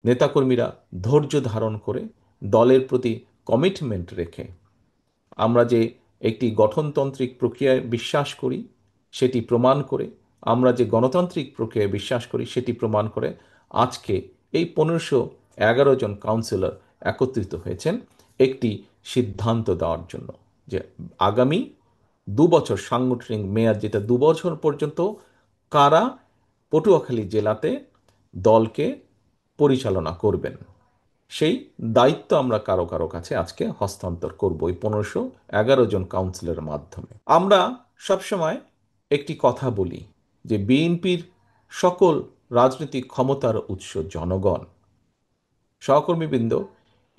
নেতাকর্মীরা ধৈর্য ধারণ করে দলের প্রতি কমিটমেন্ট রেখে আমরা যে একটি গঠনতান্ত্রিক প্রক্রিয়ায় বিশ্বাস করি সেটি প্রমাণ করে, আমরা যে গণতান্ত্রিক প্রক্রিয়ায় বিশ্বাস করি সেটি প্রমাণ করে আজকে এই 1511 জন কাউন্সিলর একত্রিত হয়েছেন একটি সিদ্ধান্ত দেওয়ার জন্য যে আগামী 2 বছর সাংগঠনিক মেয়াদ, যেটা 2 বছর পর্যন্ত কারা পটুয়াখালী জেলাতে দলকে পরিচালনা করবেন, সেই দায়িত্ব আমরা কারো কারো কাছে আজকে হস্তান্তর করব এই 1511 জন কাউন্সিলরের মাধ্যমে। আমরা সবসময় একটি কথা বলি যে বিএনপির সকল রাজনৈতিক ক্ষমতার উৎস জনগণ। সহকর্মীবৃন্দ,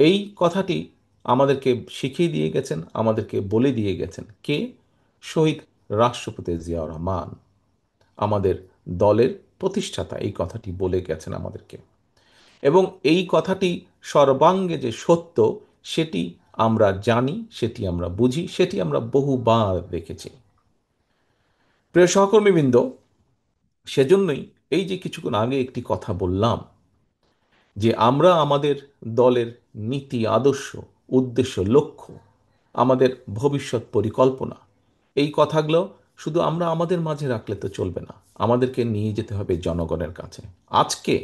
এই কথাটি আমাদেরকে শিখিয়ে দিয়ে গেছেন, আমাদেরকে বলে দিয়ে গেছেন কে? শহীদ রাষ্ট্রপতি জিয়াউর রহমান, আমাদের দলের প্রতিষ্ঠাতা এই কথাটি বলে গেছেন আমাদেরকে। এবং এই কথাটি সর্বাঙ্গে যে সত্য সেটি আমরা জানি, সেটি আমরা বুঝি, সেটি আমরা বহুবার দেখেছি। প্রিয় সহকর্মীবৃন্দ, সেজন্যই এই যে কিছুক্ষণ আগে একটি কথা বললাম যে আমরা আমাদের দলের নীতি, আদর্শ, উদ্দেশ্য, লক্ষ্য, আমাদের ভবিষ্যৎ পরিকল্পনা, এই কথাগুলো শুধু আমরা আমাদের মাঝে রাখলে তো চলবে না, আমাদেরকে নিয়ে যেতে হবে জনগণের কাছে। আজকে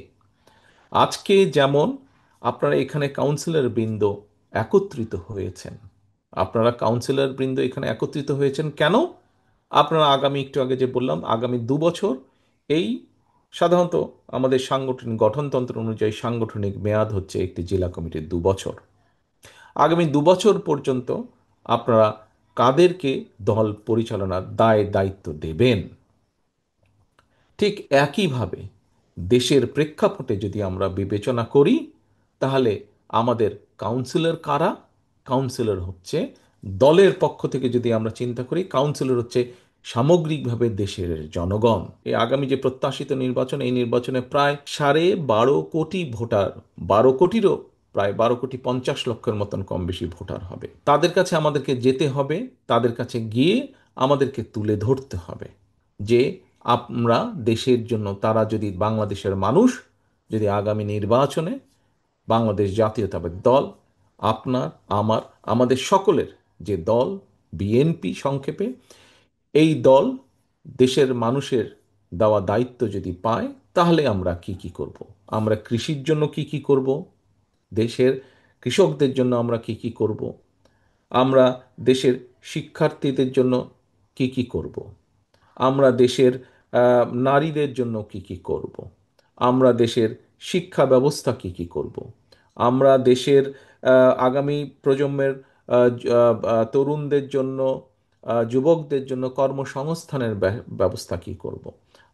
আজকে যেমন আপনারা এখানে কাউন্সিলর বৃন্দ একত্রিত হয়েছেন, আপনারা কাউন্সিলর বৃন্দ এখানে একত্রিত হয়েছেন কেন? আপনারা আগামী, একটু আগে যে বললাম, আগামী 2 বছর এই সাধারণত আমাদের সাংগঠনিক গঠনতন্ত্র অনুযায়ী সাংগঠনিক মেয়াদ হচ্ছে একটি জেলা কমিটির 2 বছর। আগামী 2 বছর পর্যন্ত আপনারা কাদেরকে দল পরিচালনার দায় দায়িত্ব দেবেন? ঠিক একইভাবে দেশের প্রেক্ষাপটে যদি আমরা বিবেচনা করি, তাহলে আমাদের কাউন্সিলর কারা? কাউন্সিলর হচ্ছে, দলের পক্ষ থেকে যদি আমরা চিন্তা করি, কাউন্সিলর হচ্ছে সামগ্রিকভাবে দেশের জনগণ। এই আগামী যে প্রত্যাশিত নির্বাচন, এই নির্বাচনে প্রায় 12.5 কোটি ভোটার, 12 কোটিরও প্রায় 12,50,00,000-এর মতন কম বেশি ভোটার হবে। তাদের কাছে আমাদেরকে যেতে হবে, তাদের কাছে গিয়ে আমাদেরকে তুলে ধরতে হবে যে আমরা দেশের জন্য, তারা যদি, বাংলাদেশের মানুষ যদি আগামী নির্বাচনে বাংলাদেশ জাতীয়তাবাদী দল, আপনার, আমার, আমাদের সকলের যে দল বিএনপি সংক্ষেপে, এই দল দেশের মানুষের দেওয়া দায়িত্ব যদি পায়, তাহলে আমরা কি কি করব? আমরা কৃষির জন্য কি কি করব? দেশের কৃষকদের জন্য আমরা কি কি করব? আমরা দেশের শিক্ষার্থীদের জন্য কি কি করব? আমরা দেশের নারীদের জন্য কি কি করব? আমরা দেশের শিক্ষা ব্যবস্থা কি কি করব? আমরা দেশের আগামী প্রজন্মের তরুণদের জন্য, যুবকদের জন্য কর্মসংস্থানের ব্যবস্থা কি করব?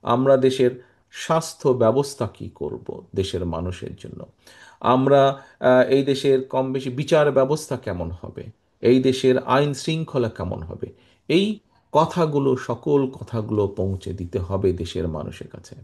আমরা দেশের স্বাস্থ্য ব্যবস্থা কি করব দেশের মানুষের জন্য? আমরা এই দেশের কম বেশি বিচার ব্যবস্থা কেমন হবে? এই দেশের আইন শৃঙ্খলা কেমন হবে? এই কথাগুলো, সকল কথাগুলো পৌঁছে দিতে হবে দেশের মানুষের কাছে।